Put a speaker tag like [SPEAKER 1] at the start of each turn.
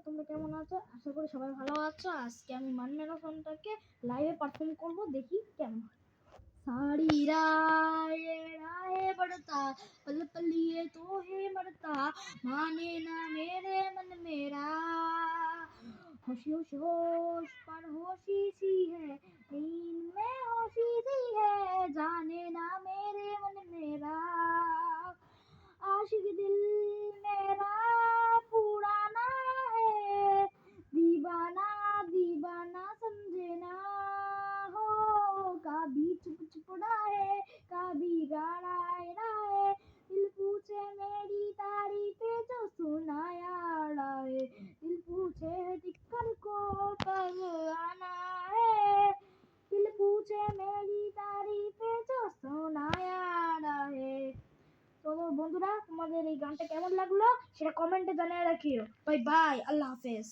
[SPEAKER 1] তোমরা কেমন আছো? আশা করি সবাই ভালো আছো। আজকে আমি মান মেরা সনটাকে লাইভে পারফর্ম করব, দেখি কেমন হয়। साड़ी राय राय बढ़ता पल पल ये तो है मरता माने ना मेरे मन मेरा होशी होशी होश पर होशी सी है नींद में होशी सी है जाने ना मेरे मन मेरा आशिक दिल मेरा पुराना है दीवाना दीवाना समझे ना हो कभी चुप चुप रहे कभी गाड़ा रहे दिल पूछे मेरी तारीफें जो सुनाया रहे दिल पूछे दिक्कत को कब आना है दिल पूछे मेरी तारीफें जो सुनाया रहे। তো বন্ধুরা, তোমাদের এই গানটা কেমন লাগলো সেটা কমেন্টে জানিয়ে রাখিও। বাই বাই, আল্লাহ হাফেজ।